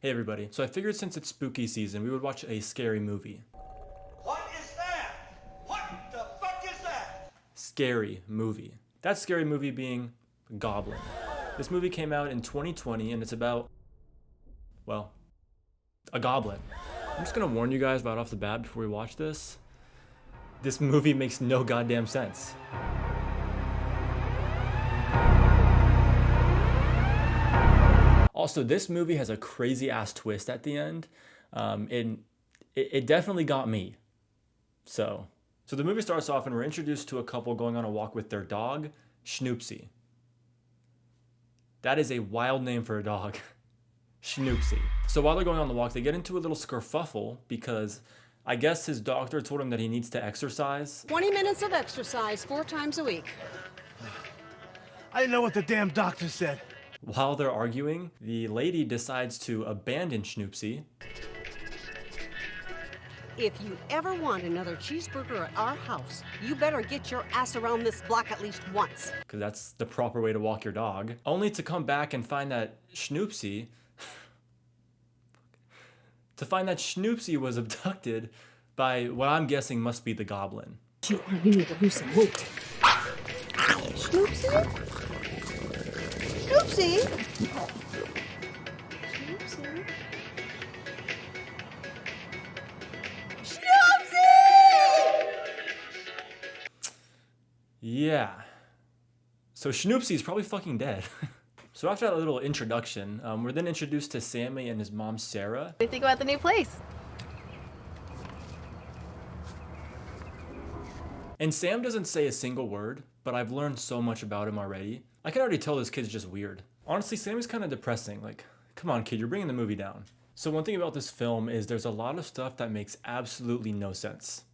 Hey everybody, so I figured since it's spooky season, we would watch a scary movie. What is that? What the fuck is that? Scary movie. That scary movie being Goblin. This movie came out in 2020 and it's about, well, a goblin. I'm just gonna warn you guys right off the bat before we watch this. This movie makes no goddamn sense. Also, this movie has a crazy ass twist at the end. And it definitely got me. So the movie starts off and we're introduced to a couple going on a walk with their dog, Schnoopsy. That is a wild name for a dog. Schnoopsy. So while they're going on the walk, they get into a little skerfuffle because I guess his doctor told him that he needs to exercise. 20 minutes of exercise 4 times a week. I didn't know what the damn doctor said. While they're arguing, the lady decides to abandon Schnoopsy. If you ever want another cheeseburger at our house, you better get your ass around this block at least once. Because that's the proper way to walk your dog. Only to come back and find that Schnoopsy... was abducted by what I'm guessing must be the goblin. You need to lose some weight. Snoopsy? Snoopsy? Snoopsy? Yeah. So Schnoopsy's probably fucking dead. So after that little introduction, we're then introduced to Sammy and his mom, Sarah. What do you think about the new place? And Sam doesn't say a single word, but I've learned so much about him already. I can already tell this kid's just weird. Honestly, Sammy's kind of depressing. Like, come on, kid, you're bringing the movie down. So one thing about this film is there's a lot of stuff that makes absolutely no sense.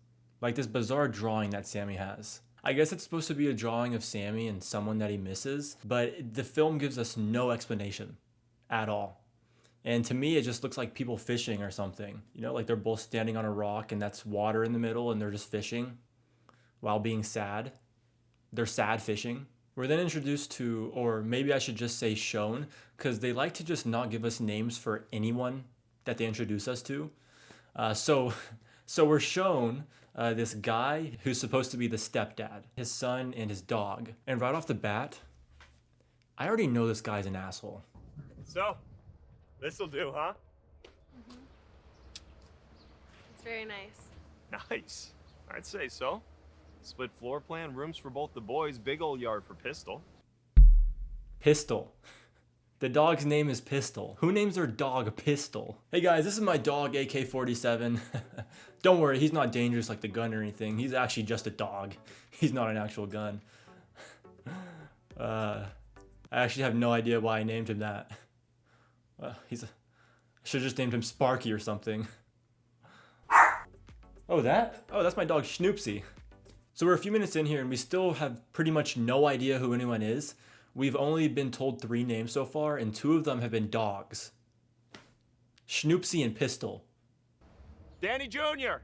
Like this bizarre drawing that Sammy has. I guess it's supposed to be a drawing of Sammy and someone that he misses, but the film gives us no explanation at all. And to me, it just looks like people fishing or something. You know, like they're both standing on a rock and that's water in the middle and they're just fishing while being sad. They're sad fishing. We're then introduced to, or maybe I should just say shown, because they like to just not give us names for anyone that they introduce us to. So we're shown this guy who's supposed to be the stepdad, his son, and his dog. And right off the bat, I already know this guy's an asshole. So, this'll do, huh? It's very nice. Nice. I'd say so. Split floor plan, rooms for both the boys, big old yard for Pistol. Pistol. The dog's name is Pistol. Who names their dog Pistol? Hey guys, this is my dog AK-47. Don't worry, he's not dangerous like the gun or anything. He's actually just a dog. He's not an actual gun. I actually have no idea why I named him that. I should have just named him Sparky or something. Oh, that's my dog Schnoopsy. So we're a few minutes in here and we still have pretty much no idea who anyone is. We've only been told 3 names so far and 2 of them have been dogs. Schnoopsy and Pistol. Danny Jr.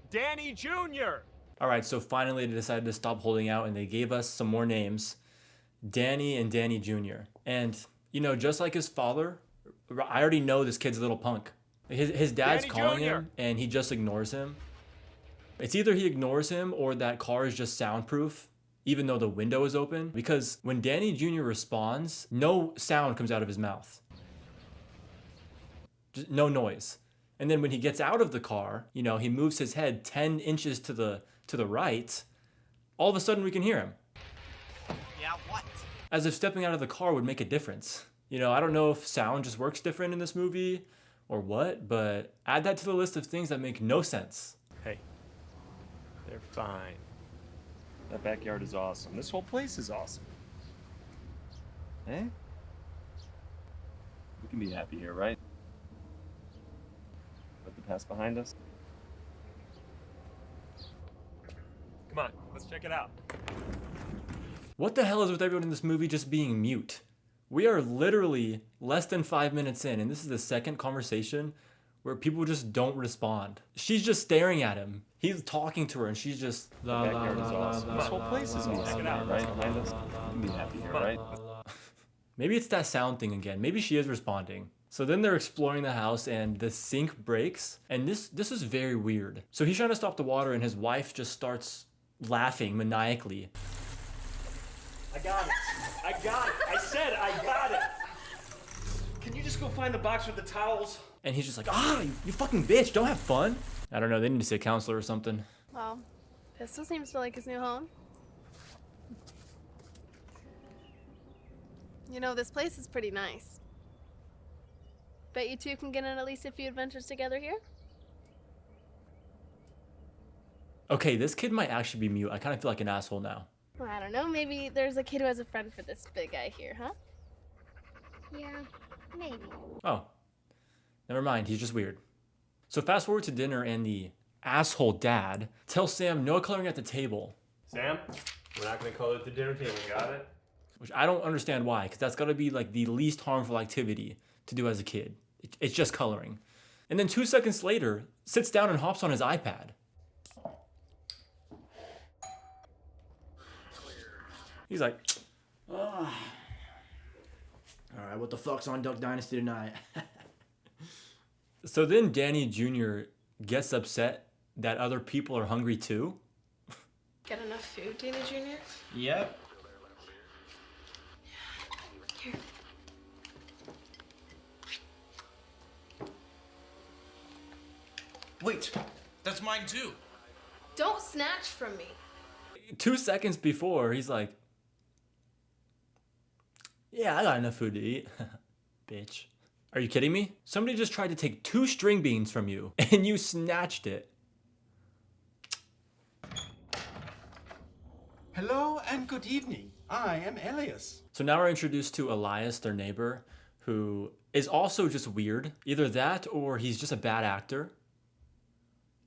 Danny Jr. All right, so finally they decided to stop holding out and they gave us some more names. Danny and Danny Jr. And, you know, just like his father, I already know this kid's a little punk. His dad's Danny calling Jr. him and he just ignores him. It's either he ignores him or that car is just soundproof, even though the window is open. Because when Danny Jr. responds, no sound comes out of his mouth. Just no noise. And then when he gets out of the car, you know, he moves his head 10 inches to the right. All of a sudden we can hear him. Yeah, what? As if stepping out of the car would make a difference. You know, I don't know if sound just works different in this movie or what, but add that to the list of things that make no sense. Hey, they're fine. That backyard is awesome. This whole place is awesome. Eh? We can be happy here, right? Put the past behind us. Come on, let's check it out. What the hell is with everyone in this movie just being mute? We are literally less than 5 minutes in, and this is the second conversation where people just don't respond. She's just staring at him. He's talking to her, and she's just... The backyard is awesome. This whole place is awesome. Check it out, right behind us. We can be happy here, right? Maybe it's that sound thing again. Maybe she is responding. So then they're exploring the house and the sink breaks. And this is very weird. So he's trying to stop the water and his wife just starts laughing maniacally. I got it. I got it. I said I got it. Can you just go find the box with the towels? And he's just like, you fucking bitch, don't have fun. I don't know, they need to see a counselor or something. Well, Pistol seems to like his new home. You know, this place is pretty nice. Bet you two can get in at least a few adventures together here? Okay, this kid might actually be mute. I kind of feel like an asshole now. Well, I don't know, maybe there's a kid who has a friend for this big guy here, huh? Yeah, maybe. Oh, never mind, he's just weird. So fast forward to dinner and the asshole dad tells Sam no coloring at the table. Sam, we're not gonna color at the dinner table, got it? Which I don't understand why, because that's gotta be like the least harmful activity to do as a kid. It's just coloring. And then 2 seconds later, sits down and hops on his iPad. He's like, all right, what the fuck's on Duck Dynasty tonight? So then Danny Jr. gets upset that other people are hungry too. Get enough food, Danny Jr.? Yep. Here. Wait, that's mine too. Don't snatch from me. 2 seconds before, he's like, yeah, I got enough food to eat. Bitch. Are you kidding me? Somebody just tried to take 2 string beans from you and you snatched it. Hello and good evening. I am Elias. So now we're introduced to Elias, their neighbor, who is also just weird. Either that or he's just a bad actor.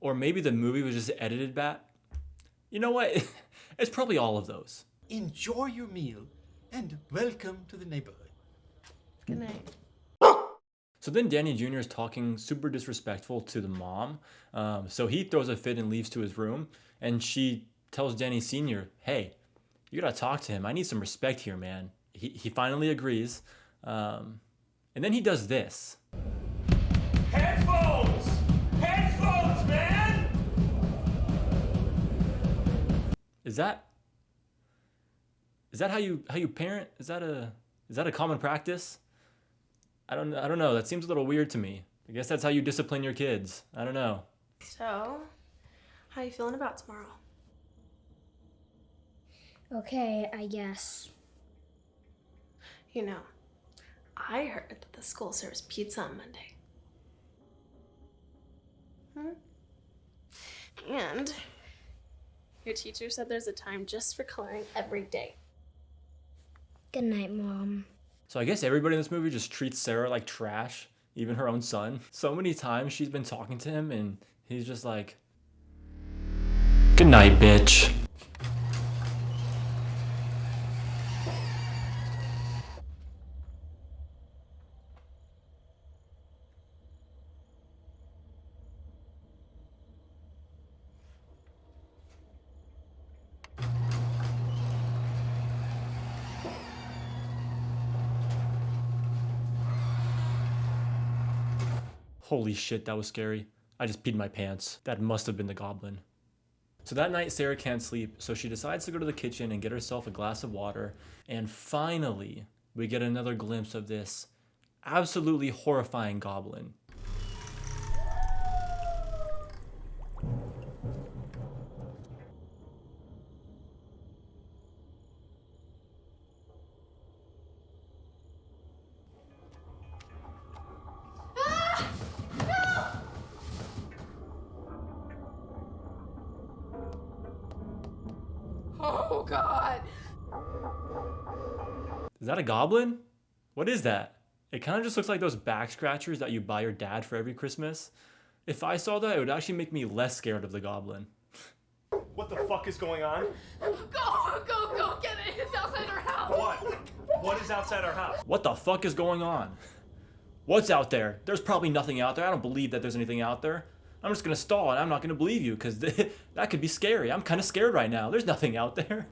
Or maybe the movie was just edited bad. You know what? It's probably all of those. Enjoy your meal and welcome to the neighborhood. Good night. So then Danny Jr. is talking super disrespectful to the mom. So he throws a fit and leaves to his room. And she tells Danny Sr., hey, you gotta talk to him. I need some respect here, man. He finally agrees. And then he does this. Headphones! Headphones, man! Is that how you parent? Is that a common practice? I don't know. That seems a little weird to me. I guess that's how you discipline your kids. I don't know. So, how you feeling about tomorrow? Okay, I guess. You know, I heard that the school serves pizza on Monday. And your teacher said there's a time just for coloring every day. Good night, Mom. So I guess everybody in this movie just treats Sarah like trash, even her own son. So many times she's been talking to him and he's just like, good night, bitch. Holy shit, that was scary. I just peed my pants. That must have been the goblin. So that night, Sarah can't sleep, so she decides to go to the kitchen and get herself a glass of water. And finally, we get another glimpse of this absolutely horrifying goblin. Oh, God. Is that a goblin? What is that? It kind of just looks like those back scratchers that you buy your dad for every Christmas. If I saw that, it would actually make me less scared of the goblin. What the fuck is going on? Go, get it. It's outside our house. What? What is outside our house? What the fuck is going on? What's out there? There's probably nothing out there. I don't believe that there's anything out there. I'm just gonna stall and I'm not gonna believe you because that could be scary. I'm kind of scared right now. There's nothing out there.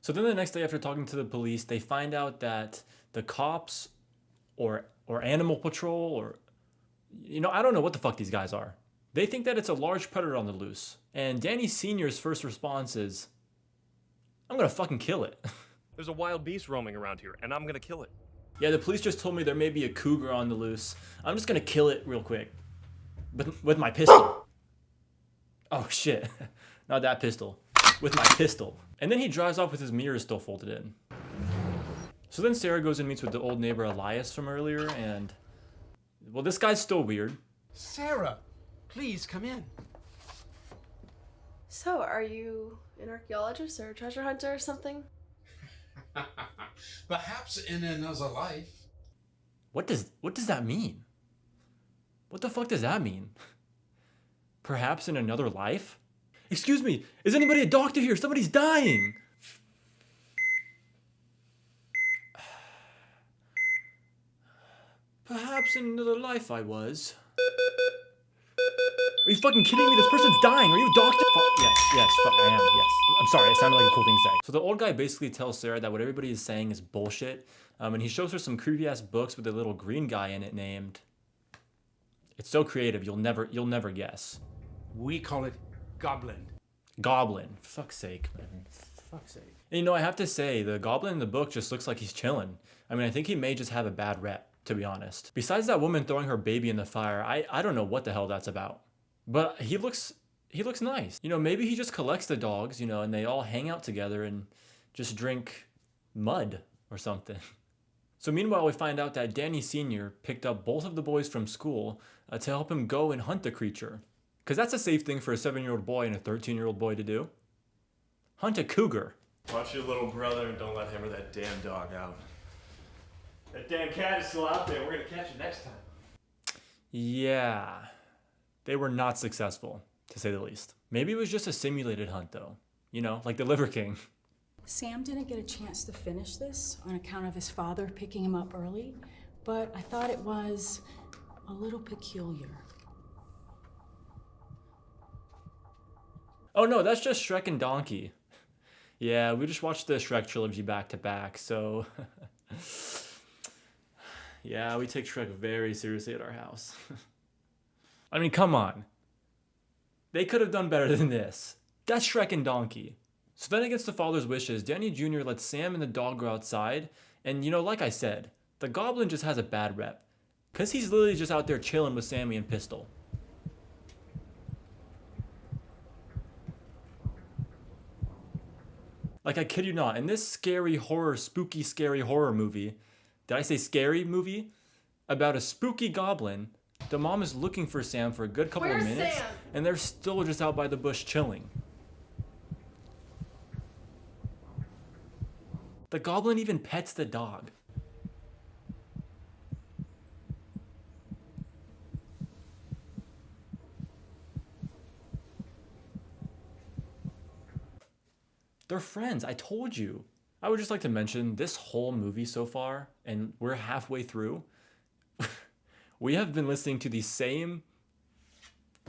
So then the next day after talking to the police, they find out that the cops or animal patrol or, I don't know what the fuck these guys are. They think that it's a large predator on the loose. And Danny Sr.'s first response is, I'm gonna fucking kill it. There's a wild beast roaming around here, and I'm gonna kill it. Yeah, the police just told me there may be a cougar on the loose. I'm just gonna kill it real quick. But with my pistol. Oh shit. Not that pistol. With my pistol. And then he drives off with his mirror still folded in. So then Sarah goes and meets with the old neighbor Elias from earlier, and well, this guy's still weird. Sarah, please come in. So, are you an archaeologist or a treasure hunter or something? Perhaps in another life. What does that mean? What the fuck does that mean? Perhaps in another life? Excuse me, is anybody a doctor here? Somebody's dying! Perhaps in another life I was. Are you fucking kidding me? This person's dying. Are you a doctor? Yes, fuck, I am, yes. I'm sorry, it sounded like a cool thing to say. So the old guy basically tells Sarah that what everybody is saying is bullshit. And he shows her some creepy ass books with a little green guy in it named... It's so creative, you'll never guess. We call it Goblin. Goblin. For fuck's sake, man. For fuck's sake. And I have to say, the goblin in the book just looks like he's chilling. I mean, I think he may just have a bad rep, to be honest. Besides that woman throwing her baby in the fire, I don't know what the hell that's about. But he looks nice. Maybe he just collects the dogs, and they all hang out together and just drink mud or something. So meanwhile, we find out that Danny Sr. picked up both of the boys from school to help him go and hunt the creature. Because that's a safe thing for a 7-year-old boy and a 13-year-old boy to do. Hunt a cougar. Watch your little brother and don't let him or that damn dog out. That damn cat is still out there. We're gonna catch it next time. Yeah. They were not successful, to say the least. Maybe it was just a simulated hunt, though. Like the Liver King. Sam didn't get a chance to finish this on account of his father picking him up early, but I thought it was a little peculiar. Oh no, that's just Shrek and Donkey. Yeah, we just watched the Shrek trilogy back to back, so... Yeah, we take Shrek very seriously at our house. I mean, come on. They could have done better than this. That's Shrek and Donkey. So then against the father's wishes, Danny Jr. lets Sam and the dog go outside. And like I said, the goblin just has a bad rep. Because he's literally just out there chilling with Sammy and Pistol. Like, I kid you not, in this spooky, scary horror movie, did I say scary movie? About a spooky goblin, the mom is looking for Sam for a good couple of minutes, Sam? and they're still just out by the bush chilling. The goblin even pets the dog. They're friends, I told you. I would just like to mention this whole movie so far, and we're halfway through, we have been listening to the same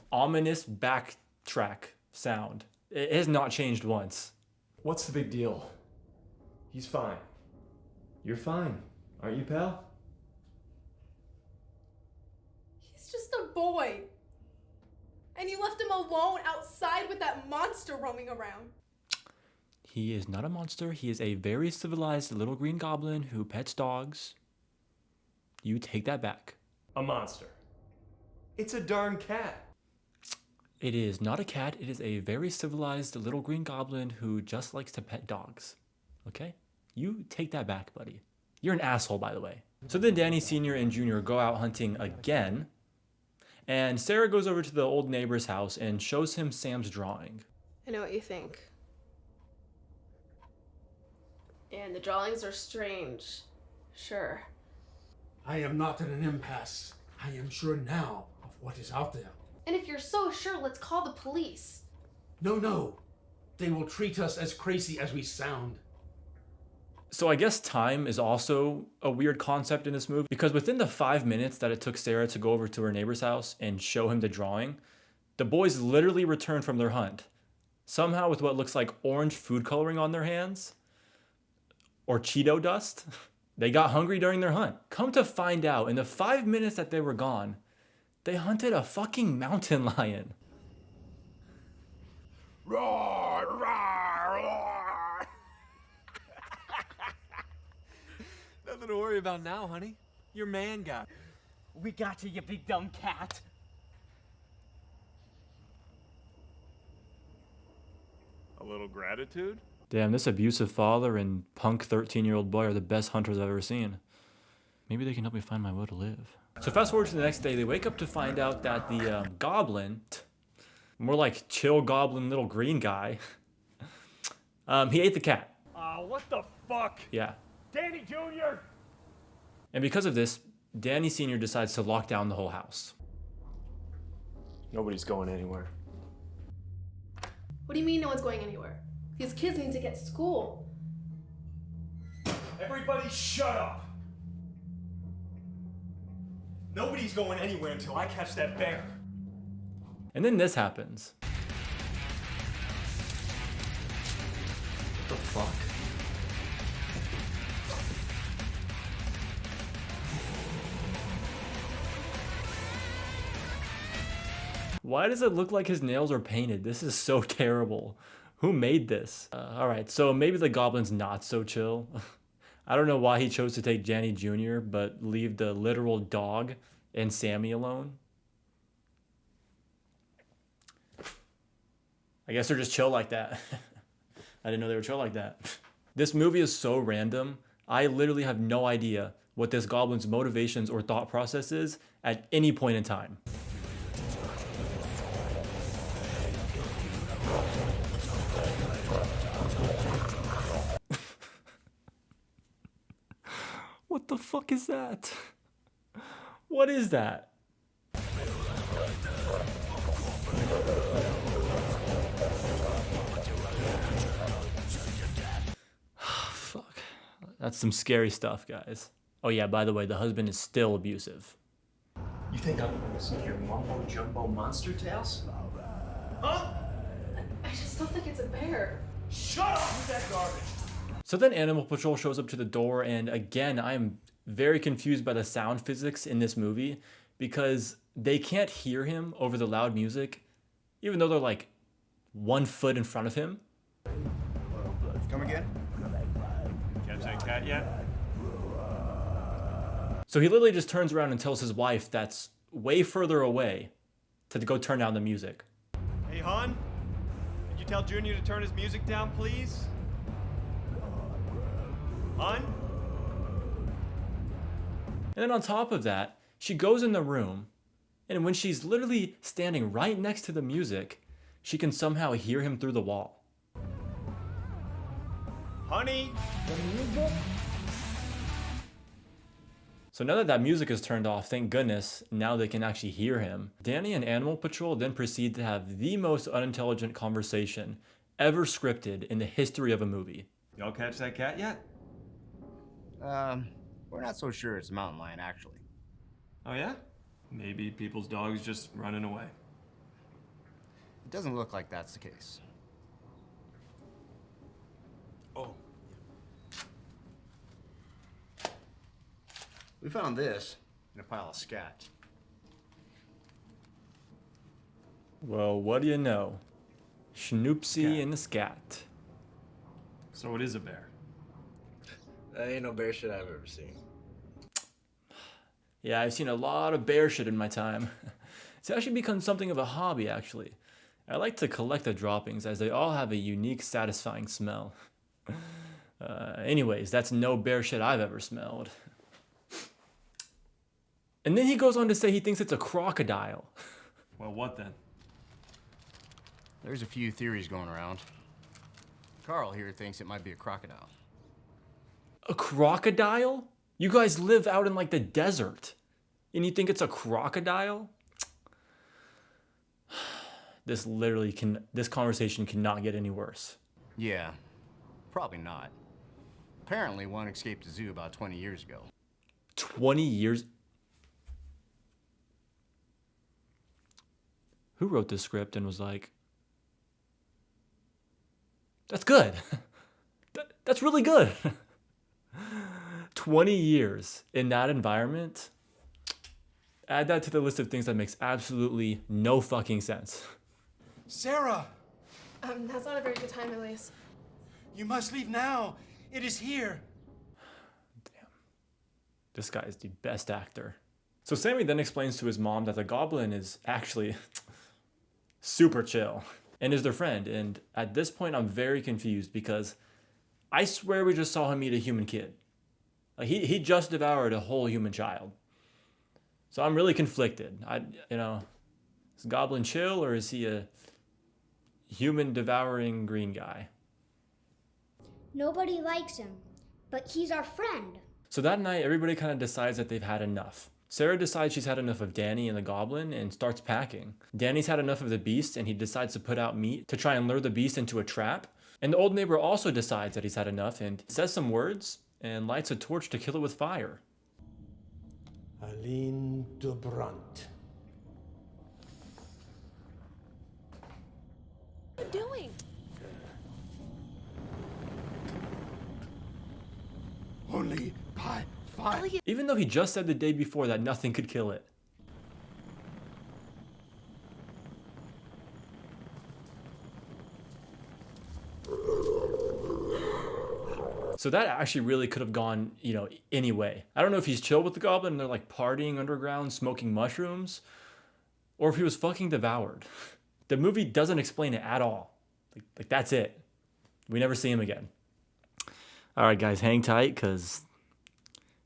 ominous backtrack sound. It has not changed once. What's the big deal? He's fine. You're fine, aren't you, pal? He's just a boy. And you left him alone outside with that monster roaming around. He is not a monster. He is a very civilized little green goblin who pets dogs. You take that back. A monster. It's a darn cat. It is not a cat. It is a very civilized little green goblin who just likes to pet dogs. Okay? You take that back, buddy. You're an asshole, by the way. So then Danny Sr. and Jr. go out hunting again. And Sarah goes over to the old neighbor's house and shows him Sam's drawing. I know what you think. And the drawings are strange. Sure. I am not at an impasse. I am sure now of what is out there. And if you're so sure, let's call the police. No. They will treat us as crazy as we sound. So I guess time is also a weird concept in this movie, because within the 5 minutes that it took Sarah to go over to her neighbor's house and show him the drawing, the boys literally returned from their hunt. Somehow with what looks like orange food coloring on their hands. Or Cheeto dust. They got hungry during their hunt. Come to find out, in the 5 minutes that they were gone, they hunted a fucking mountain lion. Roar, roar, roar. Nothing to worry about now, honey. Your man got. We got you big dumb cat. A little gratitude? Damn, this abusive father and punk 13-year-old boy are the best hunters I've ever seen. Maybe they can help me find my will to live. So fast forward to the next day, they wake up to find out that the goblin, more like chill goblin little green guy, he ate the cat. What the fuck? Yeah. Danny Jr.! And because of this, Danny Sr. decides to lock down the whole house. Nobody's going anywhere. What do you mean no one's going anywhere? These kids need to get to school. Everybody shut up! Nobody's going anywhere until I catch that bear. And then this happens. What the fuck? Why does it look like his nails are painted? This is so terrible. Who made this? Alright, so maybe the goblin's not so chill. I don't know why he chose to take Danny Jr., but leave the literal dog and Sammy alone. I guess they're just chill like that. I didn't know they were chill like that. This movie is so random. I literally have no idea what this goblin's motivations or thought process is at any point in time. What the fuck is that? What is that? Fuck. That's some scary stuff, guys. Oh yeah, by the way, the husband is still abusive. You think I'm gonna listen to your mumbo jumbo monster tales? Huh? I just don't think it's a bear. Shut up with that garbage! So then Animal Patrol shows up to the door, and again, I'm very confused by the sound physics in this movie because they can't hear him over the loud music, even though they're like 1 foot in front of him. Come again? Catch that cat yet? So he literally just turns around and tells his wife that's way further away to go turn down the music. Hey, hon? Could you tell Junior to turn his music down, please? Hon? And then on top of that, she goes in the room, and when she's literally standing right next to the music, she can somehow hear him through the wall. Honey? So now that that music is turned off, thank goodness, now they can actually hear him. Danny and Animal Patrol then proceed to have the most unintelligent conversation ever scripted in the history of a movie. Y'all catch that cat yet? We're not so sure it's a mountain lion, actually. Oh yeah? Maybe people's dogs just running away. It doesn't look like that's the case. Oh. We found this in a pile of scat. Well, what do you know? Schnoopsy and the scat. So it is a bear. That ain't no bear shit I've ever seen. Yeah, I've seen a lot of bear shit in my time. It's actually become something of a hobby, actually. I like to collect the droppings as they all have a unique, satisfying smell. Anyways, that's no bear shit I've ever smelled. And then he goes on to say he thinks it's a crocodile. Well, what then? There's a few theories going around. Carl here thinks it might be a crocodile. A crocodile? You guys live out in like the desert, and you think it's a crocodile? This conversation cannot get any worse. Yeah, probably not. Apparently one escaped the zoo about 20 years ago. 20 years? Who wrote this script and was like, that's good. That's really good. 20 years in that environment. Add that to the list of things that makes absolutely no fucking sense. Sarah! That's not a very good time, Elias. You must leave now. It is here. Damn. This guy is the best actor. So Sammy then explains to his mom that the goblin is actually super chill and is their friend. And at this point, I'm very confused because I swear we just saw him eat a human kid. Like he just devoured a whole human child. So I'm really conflicted. Is Goblin chill or is he a human devouring green guy? Nobody likes him, but he's our friend. So that night, everybody kind of decides that they've had enough. Sarah decides she's had enough of Danny and the goblin and starts packing. Danny's had enough of the beast and he decides to put out meat to try and lure the beast into a trap. And the old neighbor also decides that he's had enough and says some words and lights a torch to kill it with fire. Aline de Brunt. What are you doing? Only by fire. Even though he just said the day before that nothing could kill it. So that actually really could have gone, any way. I don't know if he's chill with the goblin and they're like partying underground, smoking mushrooms, or if he was fucking devoured. The movie doesn't explain it at all. Like that's it. We never see him again. All right, guys, hang tight because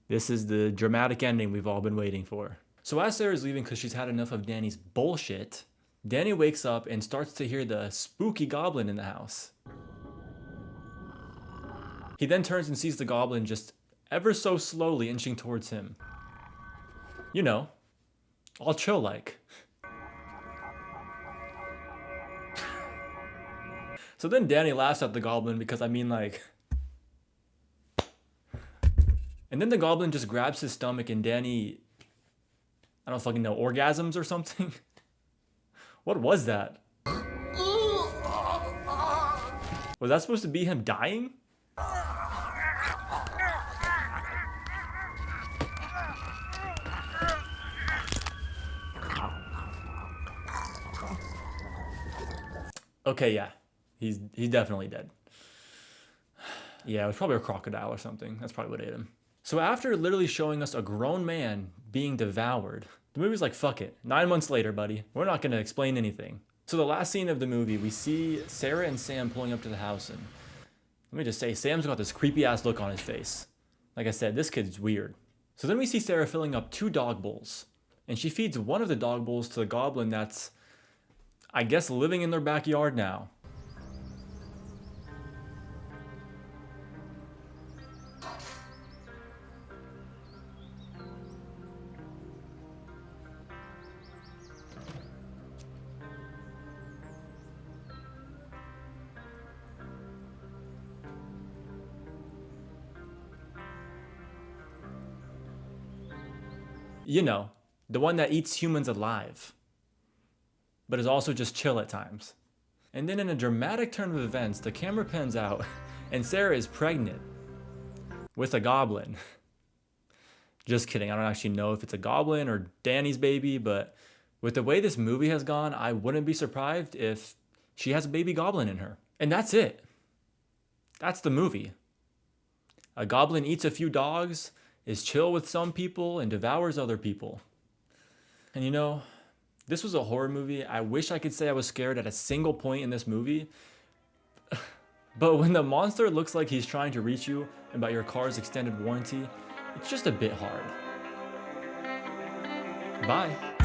this is the dramatic ending we've all been waiting for. So as Sarah's leaving because she's had enough of Danny's bullshit, Danny wakes up and starts to hear the spooky goblin in the house. He then turns and sees the goblin just ever so slowly inching towards him. All chill like. So then Danny laughs at the goblin because and then the goblin just grabs his stomach and Danny, I don't fucking know, orgasms or something? What was that? Was that supposed to be him dying? Okay, yeah. He's definitely dead. Yeah, it was probably a crocodile or something. That's probably what ate him. So after literally showing us a grown man being devoured, the movie's like, fuck it. 9 months later, buddy, we're not going to explain anything. So the last scene of the movie, we see Sarah and Sam pulling up to the house. And let me just say, Sam's got this creepy ass look on his face. Like I said, this kid's weird. So then we see Sarah filling up 2 dog bowls. And she feeds one of the dog bowls to the goblin that's, I guess, living in their backyard now. The one that eats humans alive, but is also just chill at times. And then in a dramatic turn of events, the camera pans out and Sarah is pregnant with a goblin. Just kidding, I don't actually know if it's a goblin or Danny's baby, but with the way this movie has gone, I wouldn't be surprised if she has a baby goblin in her. And that's it. That's the movie. A goblin eats a few dogs, is chill with some people, and devours other people. And this was a horror movie. I wish I could say I was scared at a single point in this movie. But when the monster looks like he's trying to reach you about your car's extended warranty, it's just a bit hard. Bye.